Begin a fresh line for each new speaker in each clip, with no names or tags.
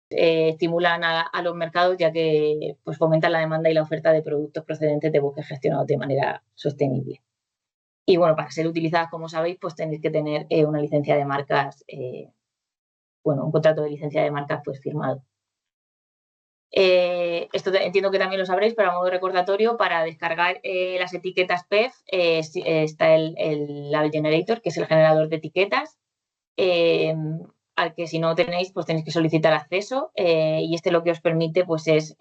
estimulan a los mercados, ya que pues, fomentan la demanda y la oferta de productos procedentes de bosques gestionados de manera sostenible. Y bueno, para ser utilizadas, como sabéis, pues tenéis que tener una licencia de marcas, un contrato de licencia de marcas pues firmado. Esto entiendo que también lo sabréis, pero a modo recordatorio, para descargar las etiquetas PEF está el Label Generator, que es el generador de etiquetas, al que si no tenéis, pues tenéis que solicitar acceso, y este lo que os permite pues es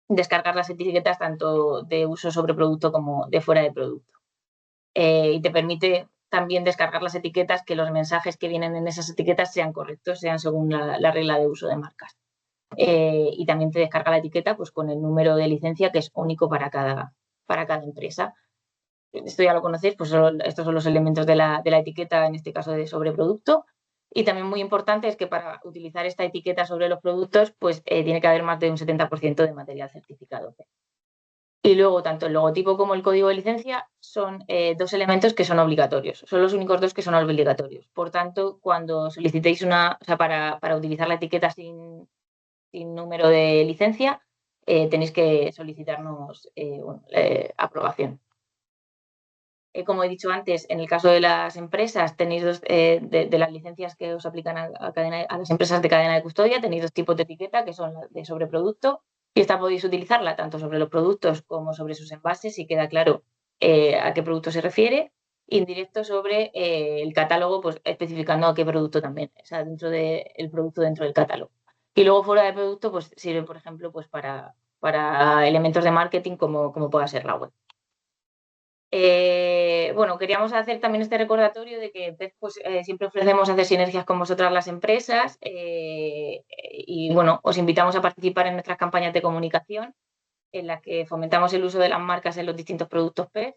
descargar las etiquetas tanto de uso sobre producto como de fuera de producto. Y te permite también descargar las etiquetas, que los mensajes que vienen en esas etiquetas sean correctos, sean según la regla de uso de marcas. Y también te descarga la etiqueta pues, con el número de licencia, que es único para cada empresa. Esto ya lo conocéis, pues estos son los elementos de la etiqueta, en este caso de sobreproducto. Y también muy importante es que para utilizar esta etiqueta sobre los productos, pues tiene que haber más de un 70% de material certificado. Y luego, tanto el logotipo como el código de licencia son dos elementos que son obligatorios. Son los únicos dos que son obligatorios. Por tanto, cuando solicitéis para utilizar la etiqueta sin número de licencia, tenéis que solicitarnos aprobación. Como he dicho antes, en el caso de las empresas, tenéis de las licencias que os aplican a las empresas de cadena de custodia, tenéis dos tipos de etiqueta, que son la de sobreproducto, y esta podéis utilizarla tanto sobre los productos como sobre sus envases, si queda claro a qué producto se refiere, indirecto sobre el catálogo, pues especificando a qué producto también, o sea, dentro del producto dentro del catálogo. Y luego fuera de producto, pues sirve, por ejemplo, pues para elementos de marketing como pueda ser la web. Queríamos hacer también este recordatorio de que pues, siempre ofrecemos hacer sinergias con vosotras las empresas, y bueno, os invitamos a participar en nuestras campañas de comunicación en las que fomentamos el uso de las marcas en los distintos productos PEF,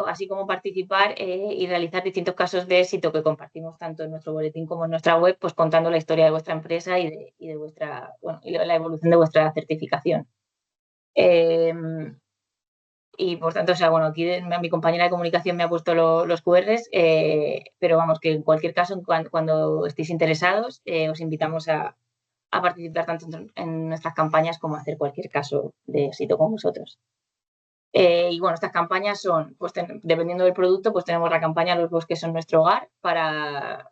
así como participar y realizar distintos casos de éxito que compartimos tanto en nuestro boletín como en nuestra web, pues contando la historia de vuestra empresa y de vuestra, y la evolución de vuestra certificación. Y por tanto, aquí mi compañera de comunicación me ha puesto los QRs, pero vamos, que en cualquier caso, cuando estéis interesados, os invitamos a participar tanto en nuestras campañas como a hacer cualquier caso de éxito con vosotros. Y bueno, estas campañas son, pues dependiendo del producto, pues tenemos la campaña Los bosques son nuestro hogar para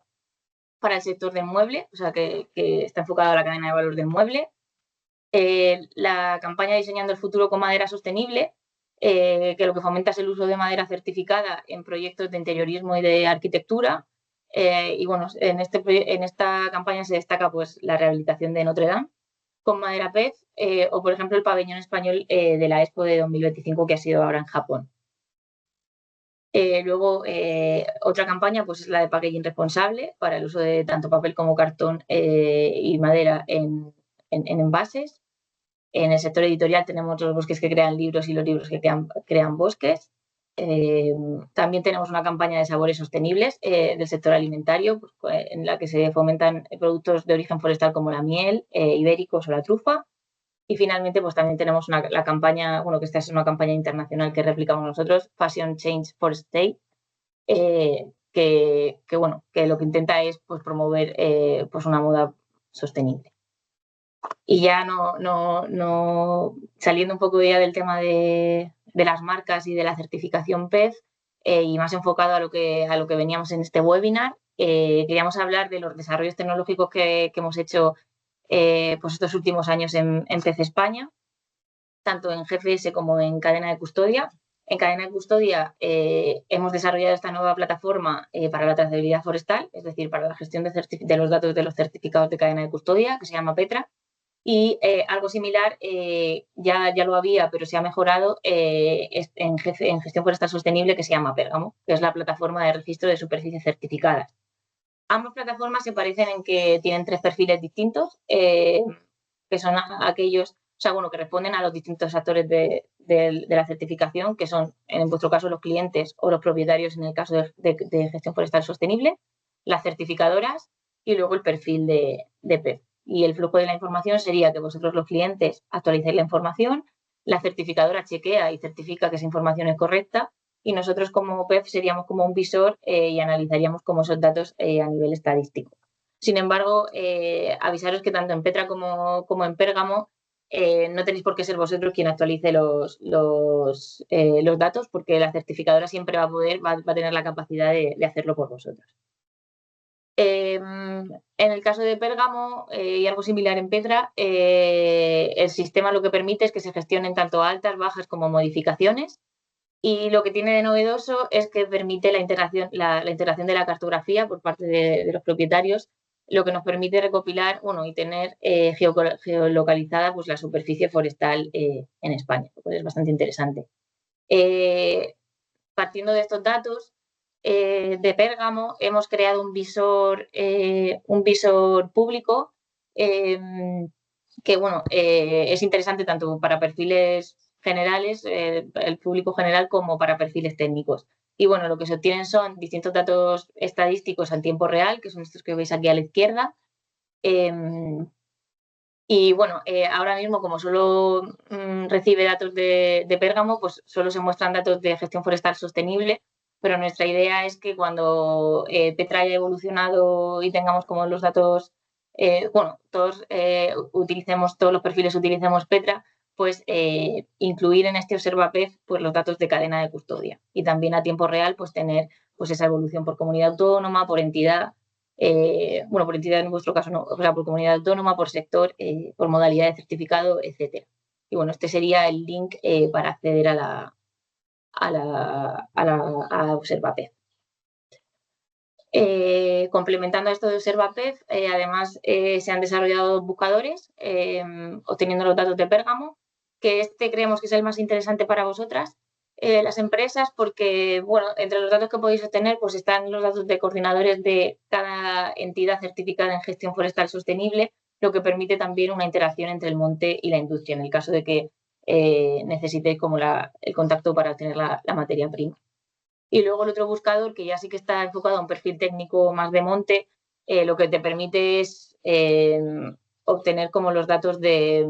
el sector del mueble, o sea, que está enfocada a la cadena de valor del mueble. La campaña Diseñando el futuro con madera sostenible, que lo que fomenta es el uso de madera certificada en proyectos de interiorismo y de arquitectura. Y bueno, en esta campaña se destaca pues, la rehabilitación de Notre Dame con madera PEF, o por ejemplo el pabellón español de la Expo de 2025 que ha sido ahora en Japón. Luego, otra campaña pues, es la de packaging responsable para el uso de tanto papel como cartón y madera en envases. En el sector editorial tenemos los bosques que crean libros y los libros que crean bosques. También tenemos una campaña de sabores sostenibles del sector alimentario, pues, en la que se fomentan productos de origen forestal como la miel, ibéricos o la trufa. Y finalmente, pues también tenemos la campaña, que esta es una campaña internacional que replicamos nosotros, Fashion Change for Stay, que lo que intenta es pues, promover pues una moda sostenible. Y ya no saliendo un poco ya del tema de las marcas y de la certificación PEF, y más enfocado a lo que veníamos en este webinar, queríamos hablar de los desarrollos tecnológicos que hemos hecho pues estos últimos años en PEF España, tanto en GFS como en cadena de custodia. En cadena de custodia hemos desarrollado esta nueva plataforma para la trazabilidad forestal, es decir, para la gestión de los datos de los certificados de cadena de custodia, que se llama Petra. Y algo similar ya lo había, pero se ha mejorado en gestión forestal sostenible, que se llama Pérgamo, que es la plataforma de registro de superficies certificadas. Ambas plataformas se parecen en que tienen 3 perfiles distintos, que son aquellos, que responden a los distintos actores de la certificación, que son, en vuestro caso, los clientes o los propietarios en el caso de gestión forestal sostenible, las certificadoras y luego el perfil de PEF. Y el flujo de la información sería que vosotros, los clientes, actualicéis la información, la certificadora chequea y certifica que esa información es correcta, y nosotros como PEF seríamos como un visor y analizaríamos como esos datos a nivel estadístico. Sin embargo, avisaros que tanto en Petra como en Pérgamo no tenéis por qué ser vosotros quien actualice los datos, porque la certificadora siempre va a tener la capacidad de hacerlo por vosotros. En el caso de Pérgamo y algo similar en Petra, el sistema lo que permite es que se gestionen tanto altas, bajas como modificaciones. Y lo que tiene de novedoso es que permite la integración de la cartografía por parte de los propietarios, lo que nos permite recopilar y tener geolocalizada pues, la superficie forestal en España, lo cual es bastante interesante. Partiendo de estos datos de Pérgamo, hemos creado un visor público que es interesante tanto para perfiles generales, el público general, como para perfiles técnicos. Y bueno, lo que se obtienen son distintos datos estadísticos en tiempo real, que son estos que veis aquí a la izquierda. Y bueno, ahora mismo, como solo recibe datos de Pérgamo, pues solo se muestran datos de gestión forestal sostenible, pero nuestra idea es que cuando Petra haya evolucionado y tengamos como los datos, todos los perfiles utilicemos Petra, pues incluir en este Observa-PEF pues los datos de cadena de custodia y también a tiempo real pues tener pues esa evolución por comunidad autónoma, por entidad. Por entidad en vuestro caso no, o sea, por comunidad autónoma, por sector, por modalidad de certificado, etcétera. Y bueno, este sería el link para acceder a Observa-PEF. Complementando a esto de Observa-PEF, además se han desarrollado buscadores obteniendo los datos de Pérgamo, que creemos que es el más interesante para vosotras, las empresas, porque entre los datos que podéis obtener pues están los datos de coordinadores de cada entidad certificada en gestión forestal sostenible, lo que permite también una interacción entre el monte y la industria, en el caso de que necesitéis como el contacto para obtener la materia prima. Y luego el otro buscador, que ya sí que está enfocado a un perfil técnico más de monte, lo que te permite es obtener como los datos de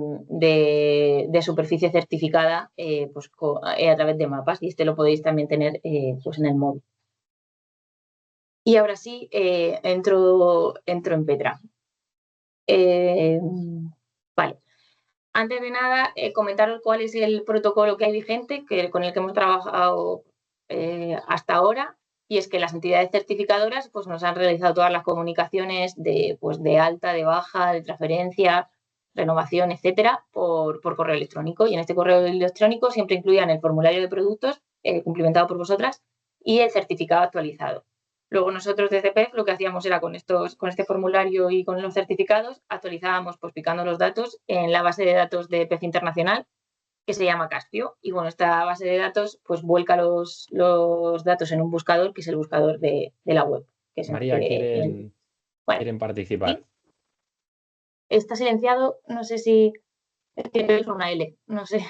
superficie certificada pues, a través de mapas, y lo podéis también tener pues en el móvil. Y ahora sí, entro en Petra. Vale. Antes de nada, comentaros cuál es el protocolo que hay vigente, con el que hemos trabajado hasta ahora, y es que las entidades certificadoras pues, nos han realizado todas las comunicaciones de alta, de baja, de transferencia, renovación, etcétera, por correo electrónico. Y en este correo electrónico siempre incluían el formulario de productos cumplimentado por vosotras y el certificado actualizado. Luego nosotros desde PEF lo que hacíamos era con este formulario y con los certificados actualizábamos pues picando los datos en la base de datos de PEF Internacional, que se llama Caspio. Y bueno, esta base de datos pues vuelca los datos en un buscador, que es el buscador de la web. Que es
María, quieren participar.
¿Sí? Está silenciado, no sé si es una L, no sé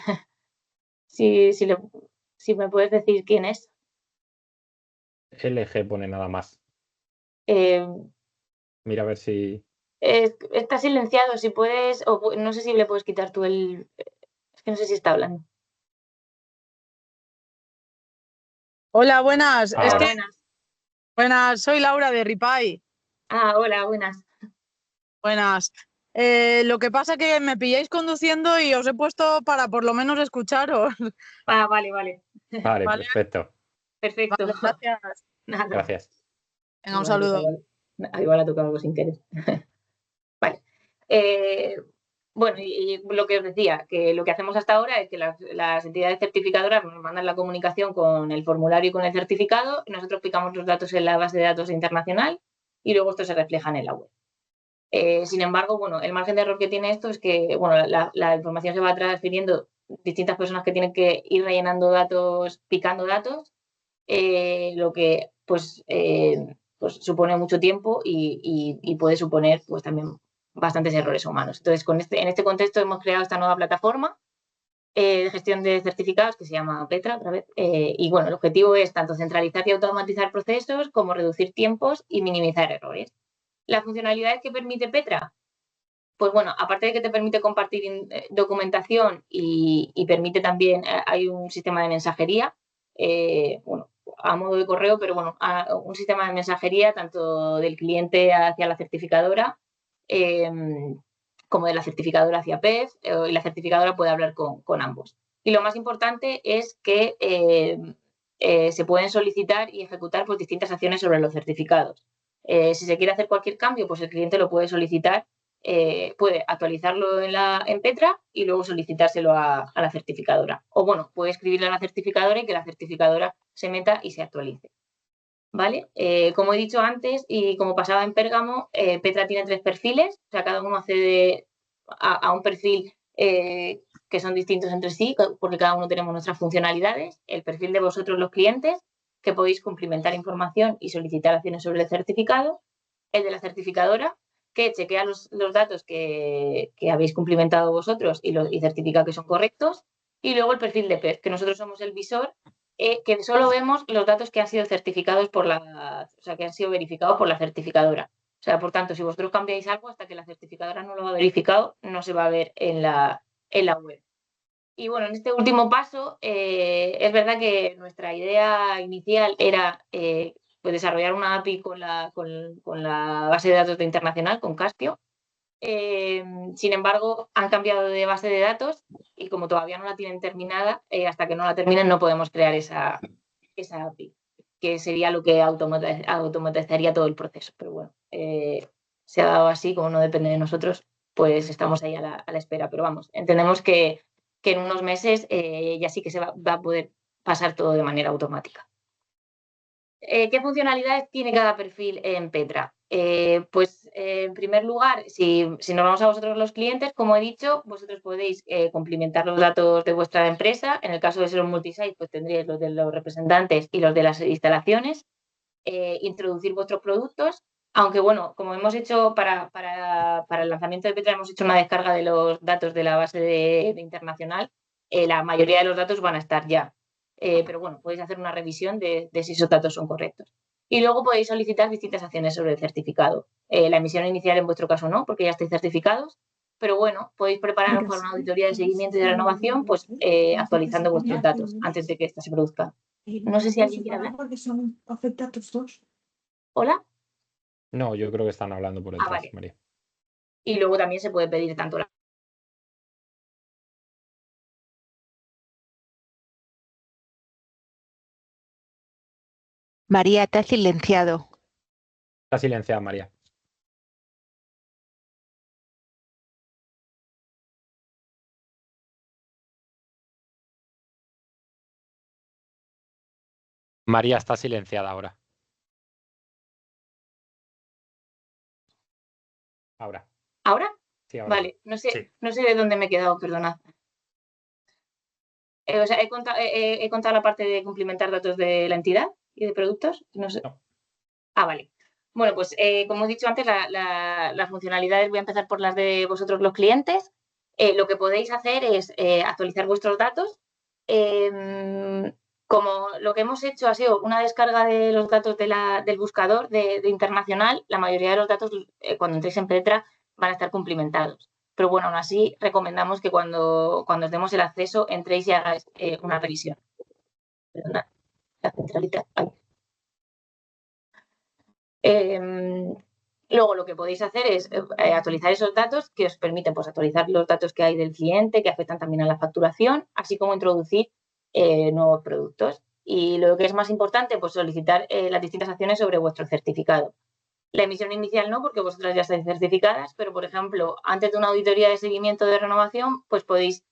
si me puedes decir quién es.
LG pone nada más. Mira a ver si...
Está silenciado, si puedes, o no sé si le puedes quitar tú el... Es que no sé si está hablando.
Hola, buenas.
Ahora.
Buenas, soy Laura de Ripai.
Hola, buenas.
Buenas. Lo que pasa es que me pilláis conduciendo y os he puesto para por lo menos escucharos.
Vale.
Vale, perfecto.
Perfecto.
Vale, gracias.
Nada.
Gracias.
Venga, un saludo.
Igual ha tocado algo sin querer. Vale. Y lo que os decía, que lo que hacemos hasta ahora es que las entidades certificadoras nos mandan la comunicación con el formulario y con el certificado, y nosotros picamos los datos en la base de datos internacional y luego estos se reflejan en la web. Sin embargo, el margen de error que tiene esto es que la información se va transfiriendo distintas personas que tienen que ir rellenando datos, picando datos, lo que pues supone mucho tiempo y puede suponer pues también bastantes errores humanos. Entonces, en este contexto hemos creado esta nueva plataforma de gestión de certificados que se llama Petra otra vez. Y el objetivo es tanto centralizar y automatizar procesos como reducir tiempos y minimizar errores. Las funcionalidades que permite Petra, pues aparte de que te permite compartir documentación y permite también, hay un sistema de mensajería, a modo de correo, pero bueno, un sistema de mensajería tanto del cliente hacia la certificadora como de la certificadora hacia PEF, y la certificadora puede hablar con ambos. Y lo más importante es que se pueden solicitar y ejecutar pues, distintas acciones sobre los certificados. Si se quiere hacer cualquier cambio, pues el cliente lo puede solicitar, puede actualizarlo en Petra y luego solicitárselo a la certificadora. O bueno, puede escribirle a la certificadora y que la certificadora se meta y se actualice. ¿Vale? Como he dicho antes y como pasaba en Pérgamo, Petra tiene 3 perfiles, o sea, cada uno accede a un perfil que son distintos entre sí, porque cada uno tenemos nuestras funcionalidades. El perfil de vosotros los clientes, que podéis cumplimentar información y solicitar acciones sobre el certificado. El de la certificadora, que chequea los datos que habéis cumplimentado vosotros y certifica que son correctos. Y luego el perfil de PEF, que nosotros somos el visor, que solo vemos los datos que han sido certificados o sea, que han sido verificados por la certificadora. O sea, por tanto, si vosotros cambiáis algo, hasta que la certificadora no lo ha verificado, no se va a ver en la web. Y bueno, en este último paso, es verdad que nuestra idea inicial era pues desarrollar una API con la base de datos de Internacional, con Caspio. Sin embargo, han cambiado de base de datos y como todavía no la tienen terminada, hasta que no la terminen no podemos crear esa API, que sería lo que automatizaría todo el proceso. Pero bueno, se ha dado así, como no depende de nosotros, pues estamos ahí a la espera. Pero vamos, entendemos que en unos meses ya sí que se va a poder pasar todo de manera automática. ¿Qué funcionalidades tiene cada perfil en Petra? Pues en primer lugar, si nos vamos a vosotros los clientes, como he dicho, vosotros podéis complementar los datos de vuestra empresa. En el caso de ser un multisite, pues tendríais los de los representantes y los de las instalaciones. Introducir vuestros productos, aunque bueno, como hemos hecho para el lanzamiento de Petra, hemos hecho una descarga de los datos de la base de Internacional. La mayoría de los datos van a estar ya. Pero bueno, podéis hacer una revisión de si esos datos son correctos. Y luego podéis solicitar distintas acciones sobre el certificado. La emisión inicial en vuestro caso no, porque ya estáis certificados, pero bueno, podéis prepararos para una auditoría de seguimiento y de renovación, pues actualizando vuestros datos antes de que esta se produzca. No sé si alguien quiere hablar.
Porque son afectados dos.
¿Hola?
No, yo creo que están hablando por detrás,
Vale.
María.
Y luego también se puede pedir tanto la...
María, te has silenciado.
Está silenciada, María. María está silenciada ahora. Ahora.
¿Ahora?
Sí, ahora.
Vale, no sé,
Sí.
no sé de dónde me he quedado, perdonad. O sea, he contado la parte de cumplimentar datos de la entidad y de productos. No sé.
No.
Vale. Bueno, pues como he dicho antes, las funcionalidades, voy a empezar por las de vosotros los clientes. Lo que podéis hacer es actualizar vuestros datos. Como lo que hemos hecho ha sido una descarga de los datos del buscador de Internacional, la mayoría de los datos cuando entréis en Petra van a estar cumplimentados. Pero bueno, aún así recomendamos que cuando os demos el acceso entréis y hagáis una revisión. Perdona, la centralita. Luego lo que podéis hacer es actualizar esos datos que os permiten pues, actualizar los datos que hay del cliente, que afectan también a la facturación, así como introducir nuevos productos. Y lo que es más importante, pues solicitar las distintas acciones sobre vuestro certificado. La emisión inicial no, porque vosotras ya estáis certificadas, pero, por ejemplo, antes de una auditoría de seguimiento de renovación, pues podéis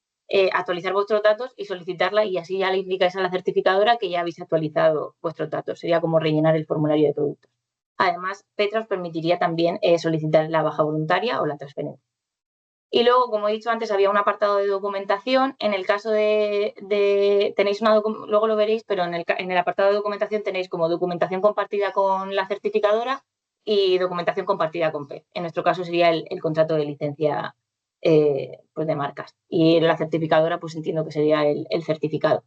actualizar vuestros datos y solicitarla y así ya le indicáis a la certificadora que ya habéis actualizado vuestros datos. Sería como rellenar el formulario de productos. Además, Petra os permitiría también solicitar la baja voluntaria o la transferencia. Y luego, como he dicho antes, había un apartado de documentación. En el caso tenéis luego lo veréis, pero en el apartado de documentación tenéis como documentación compartida con la certificadora y documentación compartida con PEF. En nuestro caso sería el contrato de licencia pues de marcas. Y la certificadora, pues entiendo que sería el certificado.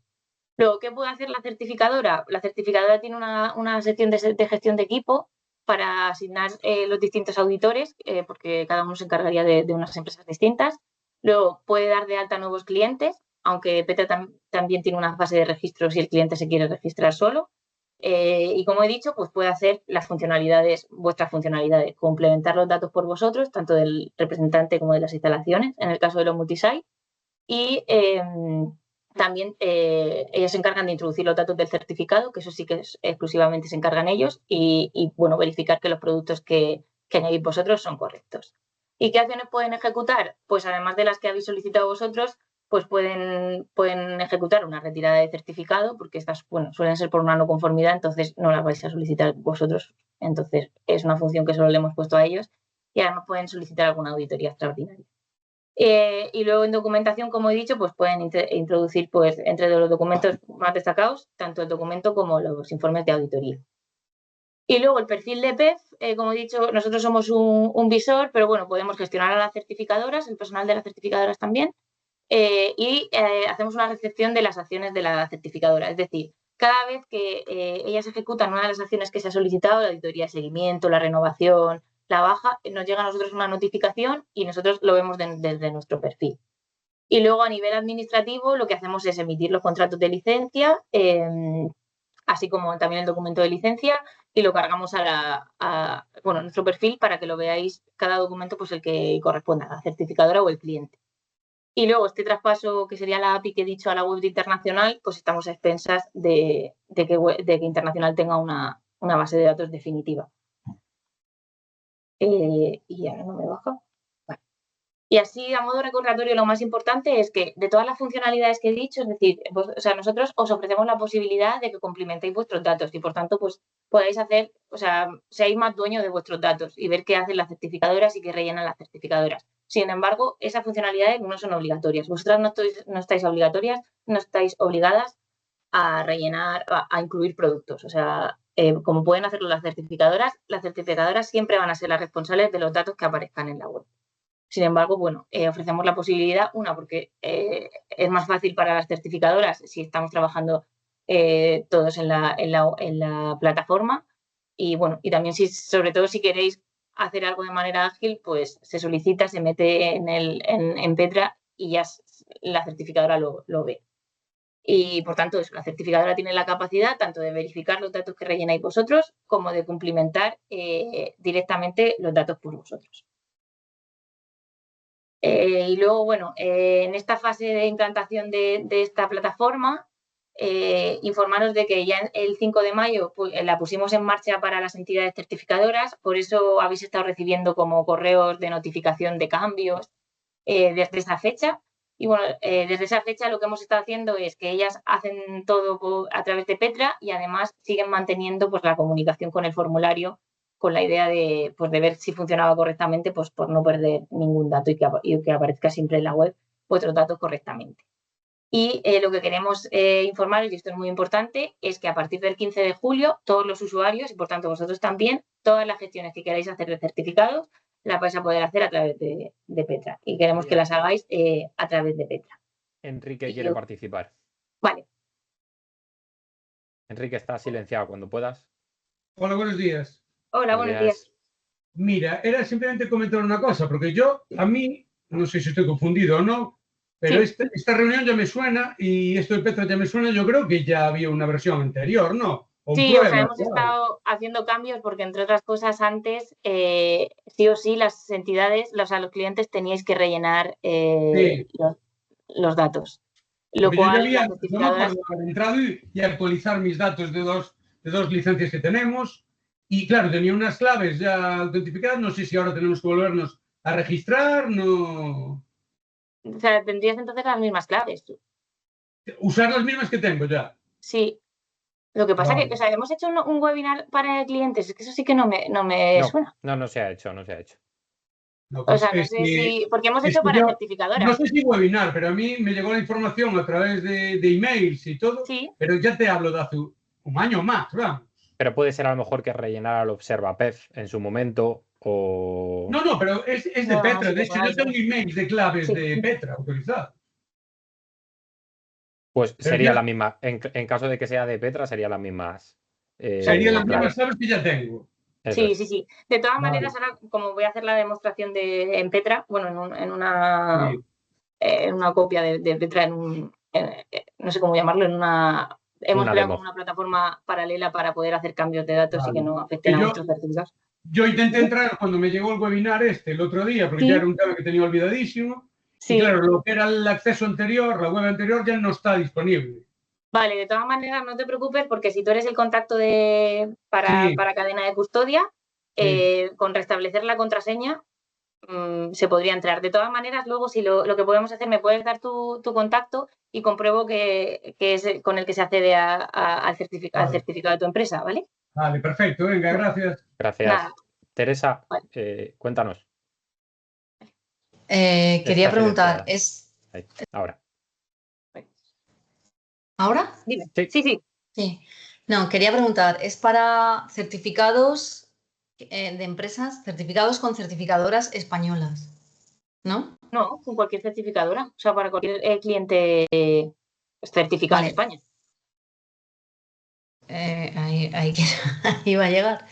Luego, ¿qué puede hacer la certificadora? La certificadora tiene una sección de gestión de equipo para asignar los distintos auditores, porque cada uno se encargaría de unas empresas distintas. Luego, puede dar de alta nuevos clientes, aunque Petra también tiene una fase de registro si el cliente se quiere registrar solo. Y como he dicho, pues puede hacer vuestras funcionalidades, complementar los datos por vosotros, tanto del representante como de las instalaciones, en el caso de los multisite. Y también ellos se encargan de introducir los datos del certificado, que eso sí que exclusivamente se encargan ellos, y bueno, verificar que los productos que añadís vosotros son correctos. ¿Y qué acciones pueden ejecutar? Pues además de las que habéis solicitado vosotros, pues pueden ejecutar una retirada de certificado, porque estas suelen ser por una no conformidad, entonces no las vais a solicitar vosotros. Entonces es una función que solo le hemos puesto a ellos, y además pueden solicitar alguna auditoría extraordinaria. Y luego en documentación, como he dicho, pues pueden introducir pues, entre los documentos más destacados, tanto el documento como los informes de auditoría. Y luego el perfil de PEF, como he dicho, nosotros somos un visor, pero bueno, podemos gestionar a las certificadoras, el personal de las certificadoras también, y hacemos una recepción de las acciones de la certificadora. Es decir, cada vez que ellas ejecutan una de las acciones que se ha solicitado, la auditoría de seguimiento, la renovación, la baja, nos llega a nosotros una notificación y nosotros lo vemos desde nuestro perfil. Y luego a nivel administrativo lo que hacemos es emitir los contratos de licencia, así como también el documento de licencia, y lo cargamos a nuestro perfil para que lo veáis cada documento, pues el que corresponda a la certificadora o el cliente. Y luego este traspaso, que sería la API que he dicho a la web de Internacional, pues estamos a expensas de que Internacional tenga una base de datos definitiva. Y ahora no me baja. Vale. Y así, a modo recordatorio, lo más importante es que de todas las funcionalidades que he dicho, es decir, nosotros os ofrecemos la posibilidad de que complementéis vuestros datos y, por tanto, pues podáis hacer, seáis más dueños de vuestros datos y ver qué hacen las certificadoras y qué rellenan las certificadoras. Sin embargo, esas funcionalidades no son obligatorias. Vosotras no estáis obligadas a rellenar, a incluir productos. Como pueden hacerlo las certificadoras siempre van a ser las responsables de los datos que aparezcan en la web. Sin embargo, ofrecemos la posibilidad, porque es más fácil para las certificadoras si estamos trabajando todos en la plataforma y también sobre todo si queréis hacer algo de manera ágil, pues se solicita, se mete en Petra y ya la certificadora lo ve. Y, por tanto, la certificadora tiene la capacidad tanto de verificar los datos que rellenáis vosotros como de cumplimentar directamente los datos por vosotros. Y luego, en esta fase de implantación de esta plataforma, informaros de que ya el 5 de mayo la pusimos en marcha para las entidades certificadoras, por eso habéis estado recibiendo como correos de notificación de cambios desde esa fecha. Y desde esa fecha lo que hemos estado haciendo es que ellas hacen todo a través de Petra y además siguen manteniendo la comunicación con el formulario con la idea de ver si funcionaba correctamente, por no perder ningún dato y que aparezca siempre en la web vuestros datos correctamente. Y lo que queremos informaros, y esto es muy importante, es que a partir del 15 de julio todos los usuarios, y por tanto vosotros también, todas las gestiones que queráis hacer de certificados las vais a poder hacer a través de Petra. Y queremos que las hagáis a través de Petra.
Enrique quiere participar.
Vale.
Enrique, está silenciado cuando puedas.
Hola, buenos días.
Hola, buenos días.
Mira, era simplemente comentar una cosa, porque a mí, no sé si estoy confundido o no, pero
Sí.
esta reunión ya me suena y esto de Petra ya me suena, yo creo que ya había una versión anterior, ¿no?
Sí, hemos estado haciendo cambios porque, entre otras cosas, antes sí o sí las entidades, los clientes teníais que rellenar los datos. Lo
Porque
cual,
yo ya no me acuerdo haber entrado y actualizar mis datos de dos licencias que tenemos. Y claro, tenía unas claves ya autentificadas. No sé si ahora tenemos que volvernos a registrar, no.
O sea, tendrías entonces las mismas claves.
Usar las mismas que tengo ya.
Sí. Lo que pasa que, hemos hecho un webinar para clientes, es que eso sí que no me suena.
No se ha hecho.
No,
no sé si... Porque hemos hecho para certificadoras.
No sé si webinar, pero a mí me llegó la información a través de emails y todo.
Sí.
Pero ya te hablo de hace un año más, ¿verdad?
Pero puede ser a lo mejor que rellenara el ObservaPEF en su momento o...
No, pero es de Petra. De hecho, yo tengo emails de claves de Petra autorizadas.
Pues sería la misma. En caso de que sea de Petra, serían las mismas.
Serían las mismas claves que ya tengo.
Sí. De todas maneras, ahora, como voy a hacer la demostración en Petra, en una copia de Petra, no sé cómo llamarlo, en una hemos
Una
creado
demo.
como una plataforma paralela para poder hacer cambios de datos y
Vale.
que no afecten a
Yo-
nuestros certificados.
Yo intenté entrar cuando me llegó el webinar el otro día, porque
Sí.
ya era un tema que tenía olvidadísimo.
Sí.
Y claro, lo que era el acceso anterior, la web anterior, ya no está disponible.
Vale, de todas maneras no te preocupes porque si tú eres el contacto para cadena de custodia, con restablecer la contraseña se podría entrar. De todas maneras, luego si lo que podemos hacer, me puedes dar tu contacto y compruebo que es con el que se accede al certificado de tu empresa, ¿vale?
Vale, perfecto, venga, gracias.
Gracias.
Nada.
Teresa,
Vale.
cuéntanos.
Quería
Estás
preguntar,
silenciada. Ahí, ahora.
¿ahora?
Dime.
Sí.
Sí.
Sí. No, quería preguntar, ¿es para certificados de empresas, certificados con certificadoras españolas? ¿No?
No, con cualquier certificadora. O sea, para cualquier cliente certificado
Vale.
en España.
Ahí iba a llegar.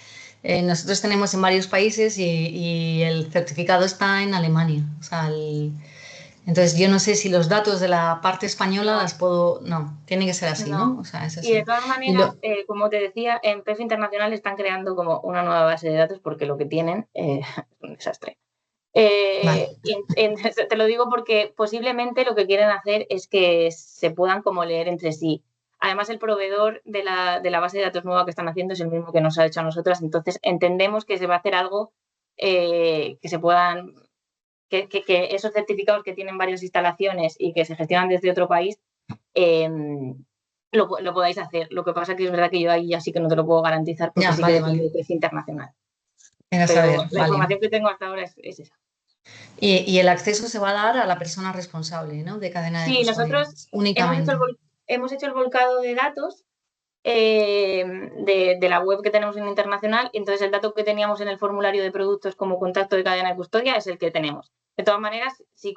Nosotros tenemos en varios países y el certificado está en Alemania. O sea, entonces yo no sé si los datos de la parte española
No.
las puedo... No, tiene que ser así, ¿no? O sea, es así.
Y de todas maneras, como te decía, en PEF Internacional están creando como una nueva base de datos porque lo que tienen es un desastre.
Vale.
Te lo digo porque posiblemente lo que quieren hacer es que se puedan como leer entre sí. Además, el proveedor de la base de datos nueva que están haciendo es el mismo que nos ha hecho a nosotras, entonces entendemos que se va a hacer algo que se puedan, que esos certificados que tienen varias instalaciones y que se gestionan desde otro país, lo podáis hacer. Lo que pasa es que es verdad que yo ahí ya sí que no te lo puedo garantizar porque sí que depende de que es internacional.
Era
Pero
saber,
la información que tengo hasta ahora es esa.
Y el acceso se va a dar a la persona responsable, ¿no? De cadena de custodia.
Nosotros
únicamente.
hemos hecho el volcado de datos de la web que tenemos en Internacional, y entonces el dato que teníamos en el formulario de productos como contacto de cadena de custodia es el que tenemos. De todas maneras, si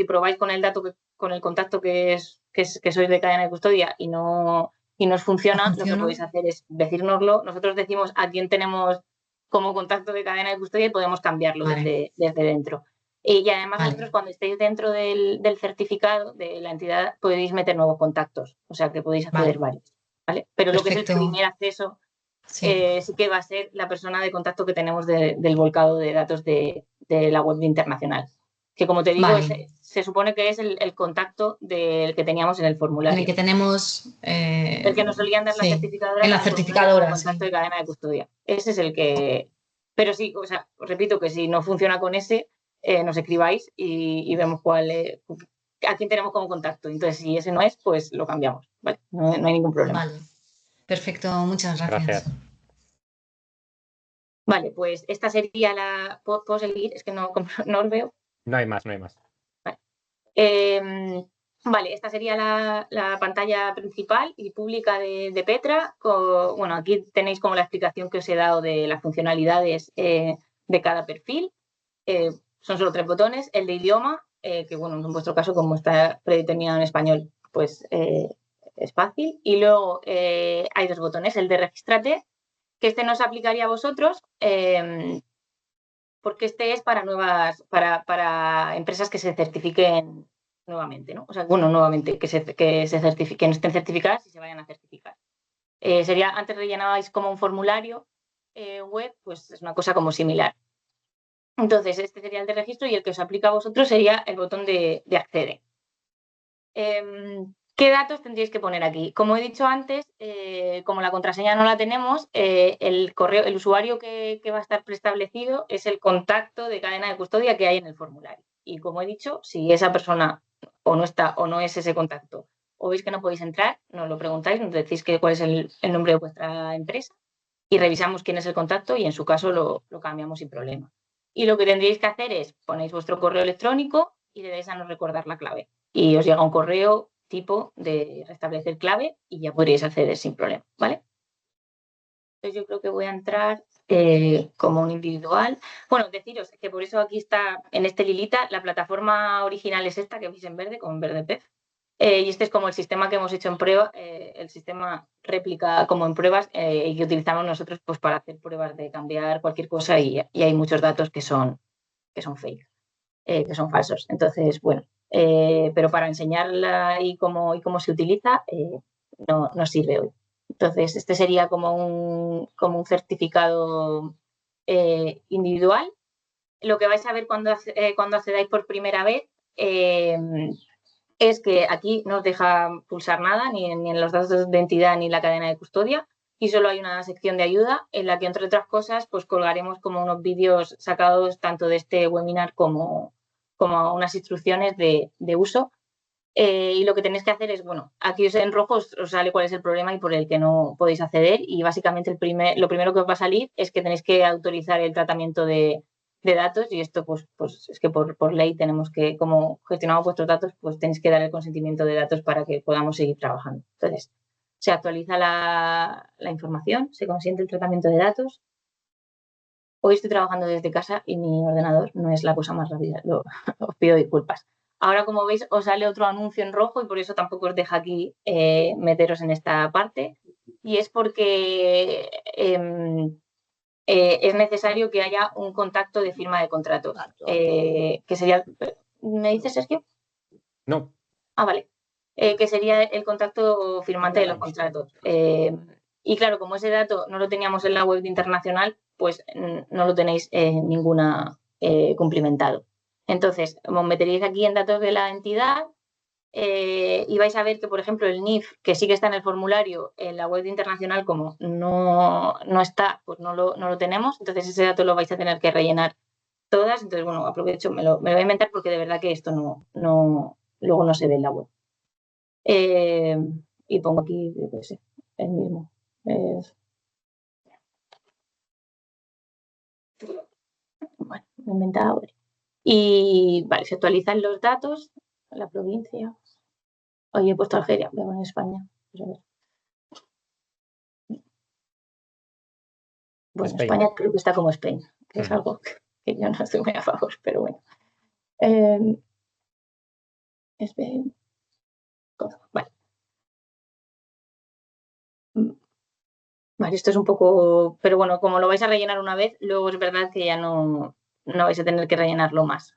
probáis con el dato, con el contacto que sois de cadena de custodia y no os funciona, lo que podéis hacer es decírnoslo. Nosotros decimos a quién tenemos como contacto de cadena de custodia y podemos cambiarlo desde dentro. Y además vosotros cuando estéis dentro del certificado de la entidad podéis meter nuevos contactos, o sea que podéis acceder varios. ¿Vale? Pero lo que es el primer acceso sí que va a ser la persona de contacto que tenemos del volcado de datos de la web de Internacional. Que como te digo, se supone que es el contacto del que teníamos en el formulario.
En el que tenemos...
el que nos solían dar las certificadoras.
En la certificadora,
contacto de cadena de custodia. Ese es el que... Pero sí, o sea, os repito que si no funciona con ese, nos escribáis y vemos a quién tenemos como contacto. Entonces, si ese no es, pues lo cambiamos. ¿Vale? No hay ningún problema.
Vale. Perfecto, muchas gracias.
Vale, pues esta sería la... ¿Puedo seguir? Es que no os veo.
No hay más.
Vale, vale, esta sería la pantalla principal y pública de Petra. Bueno, aquí tenéis como la explicación que os he dado de las funcionalidades de cada perfil. Son solo 3 botones. El de idioma, que bueno, en vuestro caso, como está predeterminado en español, pues es fácil. Y luego hay 2 botones. El de regístrate, que este no se aplicaría a vosotros, porque este es para empresas que se certifiquen nuevamente, ¿no? O sea, bueno, nuevamente, que no estén certificadas y se vayan a certificar. Antes rellenabais como un formulario web, pues es una cosa como similar. Entonces, este sería el de registro y el que os aplica a vosotros sería el botón de accede. ¿Qué datos tendríais que poner aquí? Como he dicho antes, como la contraseña no la tenemos, el usuario que va a estar preestablecido es el contacto de cadena de custodia que hay en el formulario. Y como he dicho, si esa persona o no está o no es ese contacto, o veis que no podéis entrar, nos lo preguntáis, nos decís cuál es el nombre de vuestra empresa y revisamos quién es el contacto y en su caso lo cambiamos sin problema. Y lo que tendríais que hacer es ponéis vuestro correo electrónico y le dais a no recordar la clave. Y os llega un correo tipo de restablecer clave y ya podríais acceder sin problema, ¿vale? Entonces yo creo que voy a entrar como un individual. Bueno, deciros que por eso aquí está en este lilita, la plataforma original es esta que veis en verde, con verde PEF. Y este es como el sistema que hemos hecho en prueba, el sistema réplica como en pruebas y que utilizamos nosotros pues, para hacer pruebas de cambiar cualquier cosa y hay muchos datos que son fake, que son falsos. Entonces, bueno, pero para enseñarla y cómo se utiliza, no sirve hoy. Entonces, este sería como un certificado individual. Lo que vais a ver cuando accedáis por primera vez es que aquí no os deja pulsar nada, ni en los datos de entidad ni en la cadena de custodia, y solo hay una sección de ayuda en la que, entre otras cosas, pues colgaremos como unos vídeos sacados tanto de este webinar como unas instrucciones de uso. Y lo que tenéis que hacer es, bueno, aquí en rojo os sale cuál es el problema y por el que no podéis acceder, y básicamente lo primero que os va a salir es que tenéis que autorizar el tratamiento de datos, y esto pues es que por ley tenemos que, como gestionamos vuestros datos, pues tenéis que dar el consentimiento de datos para que podamos seguir trabajando. Entonces, se actualiza la información, se consiente el tratamiento de datos. Hoy estoy trabajando desde casa y mi ordenador no es la cosa más rápida, os pido disculpas. Ahora, como veis, os sale otro anuncio en rojo y por eso tampoco os deja aquí meteros en esta parte. Y es porque es necesario que haya un contacto de firma de contrato. Que sería... ¿Me dices, Sergio?
No.
Ah, vale. Que sería el contacto firmante de los contratos. Y claro, como ese dato no lo teníamos en la web internacional, pues no lo tenéis ninguna cumplimentado. Entonces, os meteréis aquí en datos de la entidad y vais a ver que, por ejemplo, el NIF, que sí que está en el formulario, en la web internacional, como no está, pues no lo tenemos. Entonces, ese dato lo vais a tener que rellenar todas. Entonces, bueno, aprovecho, me lo voy a inventar porque de verdad que esto luego no se ve en la web. Y pongo aquí, yo qué sé, el mismo. Bueno, me he inventado. Y vale, se actualizan los datos. La provincia. Hoy he puesto Algeria, voy a poner España. Bueno,
Spain.
España creo que está como Spain, que es algo que yo no estoy muy a favor, pero bueno. Spain. Vale. Vale, esto es un poco... Pero bueno, como lo vais a rellenar una vez, luego es verdad que ya no vais a tener que rellenarlo más.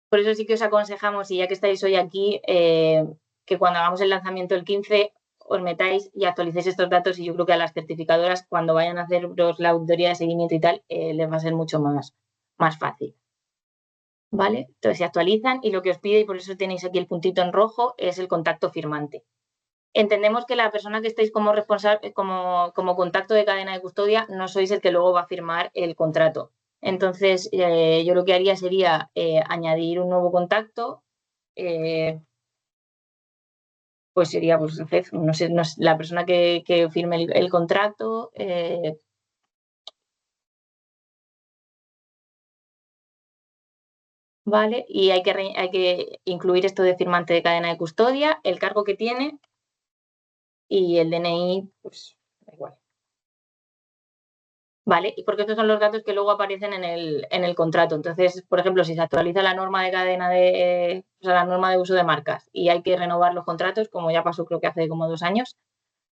Por eso sí que os aconsejamos, y ya que estáis hoy aquí, que cuando hagamos el lanzamiento el 15 os metáis y actualicéis estos datos, y yo creo que a las certificadoras, cuando vayan a hacer la auditoría de seguimiento y tal, les va a ser mucho más fácil. ¿Vale? Entonces se actualizan y lo que os pide, y por eso tenéis aquí el puntito en rojo, es el contacto firmante. Entendemos que la persona que estáis como responsable, como contacto de cadena de custodia, no sois el que luego va a firmar el contrato. Entonces, yo lo que haría sería añadir un nuevo contacto, pues sería, pues, no sé, la persona que firme el contrato. Vale, y hay que incluir esto de firmante de cadena de custodia, el cargo que tiene y el DNI, pues da igual. Vale, y porque estos son los datos que luego aparecen en el contrato. Entonces, por ejemplo, si se actualiza la norma de cadena la norma de uso de marcas y hay que renovar los contratos, como ya pasó creo que hace como 2 años,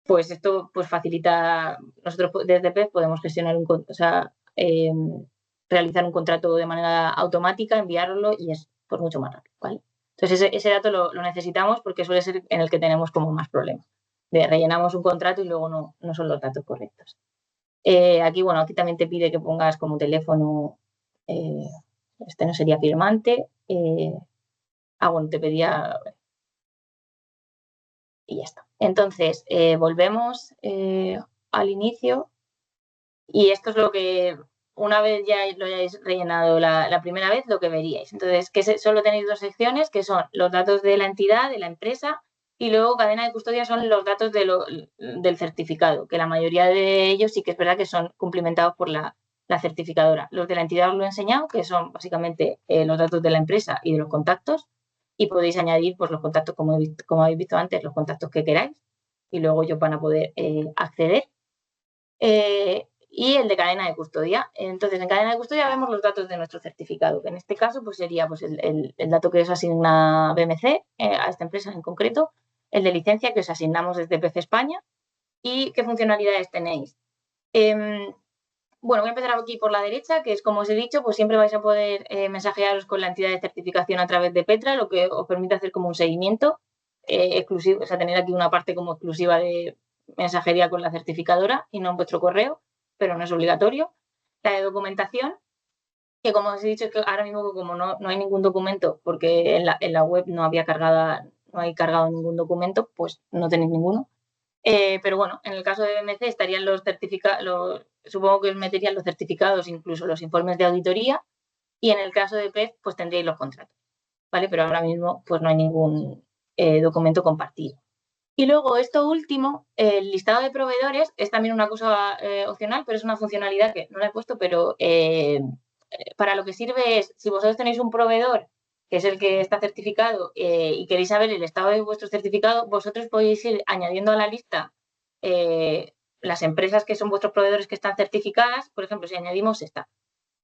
pues esto pues facilita, nosotros desde PEF podemos gestionar realizar un contrato de manera automática, enviarlo y es pues mucho más rápido, ¿vale? Entonces ese dato lo necesitamos porque suele ser en el que tenemos como más problemas. Rellenamos un contrato y luego no son los datos correctos. Aquí también te pide que pongas como teléfono, este no sería firmante. Bueno, te pedía... Y ya está. Entonces, volvemos al inicio y esto es lo que, una vez ya lo hayáis rellenado la primera vez, lo que veríais. Entonces, que solo tenéis 2 secciones, que son los datos de la entidad, de la empresa, y luego cadena de custodia son los datos del certificado, que la mayoría de ellos sí que es verdad que son cumplimentados por la certificadora. Los de la entidad os lo he enseñado, que son básicamente los datos de la empresa y de los contactos, y podéis añadir pues los contactos, como habéis visto antes, los contactos que queráis, y luego ellos van a poder acceder. Y el de cadena de custodia. Entonces, en cadena de custodia vemos los datos de nuestro certificado, que en este caso pues sería pues, el dato que os asigna BMC a esta empresa en concreto, el de licencia que os asignamos desde PEF España y qué funcionalidades tenéis. Bueno, voy a empezar aquí por la derecha, que es como os he dicho, pues siempre vais a poder mensajearos con la entidad de certificación a través de Petra, lo que os permite hacer como un seguimiento. exclusivo, o sea, tener aquí una parte como exclusiva de mensajería con la certificadora y no en vuestro correo, pero no es obligatorio. La de documentación, que como os he dicho, es que ahora mismo como no hay ningún documento, porque en la web no hay cargado ningún documento, pues no tenéis ninguno. Pero bueno, en el caso de BMC estarían los certificados, supongo que os meterían los certificados, incluso los informes de auditoría, y en el caso de PEF, pues tendríais los contratos, ¿vale? Pero ahora mismo pues no hay ningún documento compartido. Y luego esto último, el listado de proveedores, es también una cosa opcional, pero es una funcionalidad que no la he puesto, pero para lo que sirve es, si vosotros tenéis un proveedor que es el que está certificado y queréis saber el estado de vuestro certificado, vosotros podéis ir añadiendo a la lista las empresas que son vuestros proveedores que están certificadas. Por ejemplo, si añadimos esta,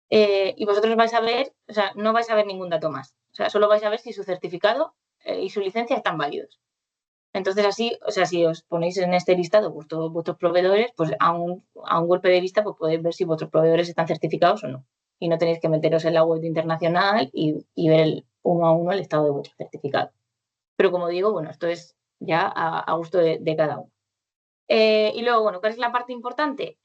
y vosotros vais a ver, o sea, no vais a ver ningún dato más. O sea, solo vais a ver si su certificado y su licencia están válidos. Entonces, así, o sea, si os ponéis en este listado vuestros proveedores, pues a un golpe de vista pues podéis ver si vuestros proveedores están certificados o no. Y no tenéis que meteros en la web internacional y ver uno a uno el estado de vuestro certificado. Pero como digo, bueno, esto es ya a gusto de cada uno. Y luego, bueno, ¿cuál es la parte importante?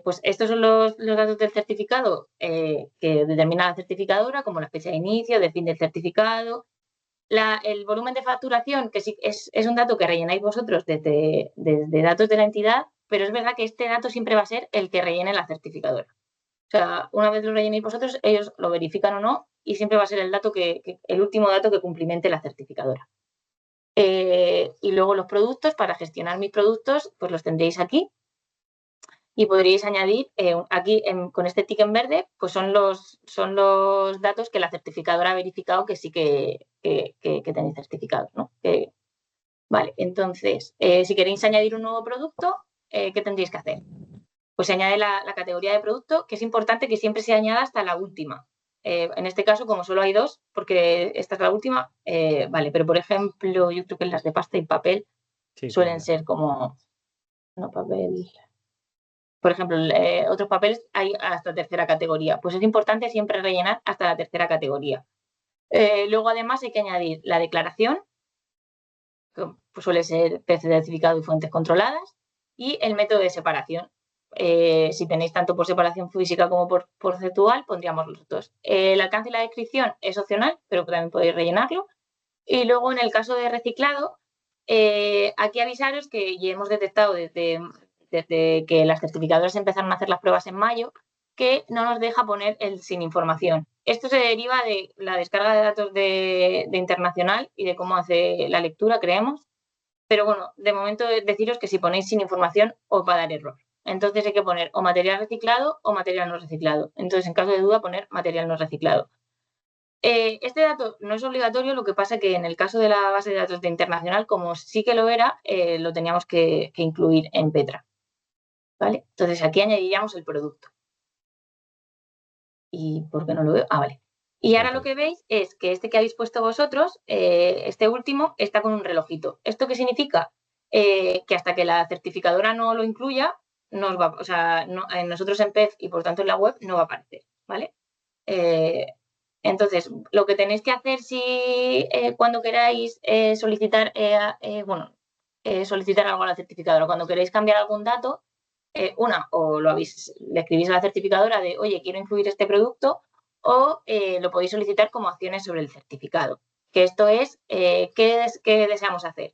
Pues estos son los datos del certificado que determina la certificadora, como la fecha de inicio, de fin del certificado. El volumen de facturación, que sí es un dato que rellenáis vosotros desde datos de la entidad, pero es verdad que este dato siempre va a ser el que rellene la certificadora. O sea, una vez lo rellenéis vosotros, ellos lo verifican o no y siempre va a ser el último dato que cumplimente la certificadora. Y luego los productos, para gestionar mis productos, pues los tendréis aquí. Y podríais añadir aquí con este tick en verde, pues son los datos que la certificadora ha verificado que sí que tenéis certificados, ¿no? Vale, entonces, si queréis añadir un nuevo producto, ¿qué tendréis que hacer? Pues se añade la categoría de producto, que es importante que siempre se añada hasta la última. En este caso, como solo hay dos, porque esta es la última, vale, pero por ejemplo, yo creo que las de pasta y papel suelen ser como... No, papel... Por ejemplo, otros papeles hay hasta tercera categoría. Pues es importante siempre rellenar hasta la tercera categoría. Luego, además, hay que añadir la declaración, que pues suele ser PC certificado y fuentes controladas, y el método de separación. Si tenéis tanto por separación física como por porcentual, pondríamos los dos. El alcance y la descripción es opcional, pero también podéis rellenarlo. Y luego, en el caso de reciclado, aquí avisaros que ya hemos detectado desde que las certificadoras empezaron a hacer las pruebas en mayo, que no nos deja poner el sin información. Esto se deriva de la descarga de datos de internacional y de cómo hace la lectura, creemos. Pero bueno, de momento deciros que si ponéis sin información os va a dar error. Entonces hay que poner o material reciclado o material no reciclado. Entonces, en caso de duda, poner material no reciclado. Este dato no es obligatorio, lo que pasa que en el caso de la base de datos de internacional, como sí que lo era, lo teníamos que incluir en Petra. ¿Vale? Entonces aquí añadiríamos el producto. ¿Y por qué no lo veo? Ah, vale. Y ahora lo que veis es que este que habéis puesto vosotros, este último, está con un relojito. ¿Esto qué significa? Que hasta que la certificadora no lo incluya, nosotros en PEF y por tanto en la web no va a aparecer, ¿vale? Entonces, lo que tenéis que hacer si cuando queráis solicitar algo a la certificadora, cuando queréis cambiar algún dato, o le escribís a la certificadora de, oye, quiero incluir este producto, o lo podéis solicitar como acciones sobre el certificado. Que esto es, ¿qué deseamos hacer?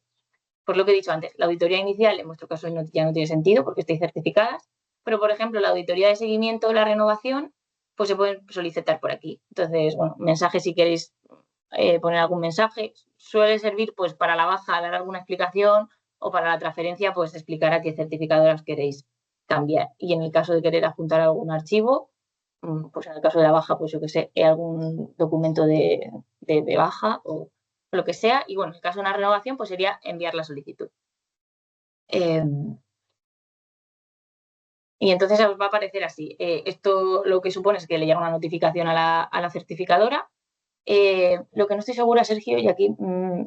Pues lo que he dicho antes, la auditoría inicial, en vuestro caso ya no tiene sentido porque estáis certificadas, pero por ejemplo, la auditoría de seguimiento o la renovación, pues se pueden solicitar por aquí. Entonces, bueno, mensaje si queréis poner algún mensaje, suele servir pues para la baja dar alguna explicación o para la transferencia pues explicar a qué certificadoras queréis cambiar. Y en el caso de querer adjuntar algún archivo, pues en el caso de la baja, pues yo que sé, algún documento de baja o lo que sea. Y bueno, en el caso de una renovación, pues sería enviar la solicitud. Y entonces os va a aparecer así. Esto lo que supone es que le llega una notificación a la certificadora. Lo que no estoy segura, Sergio, y aquí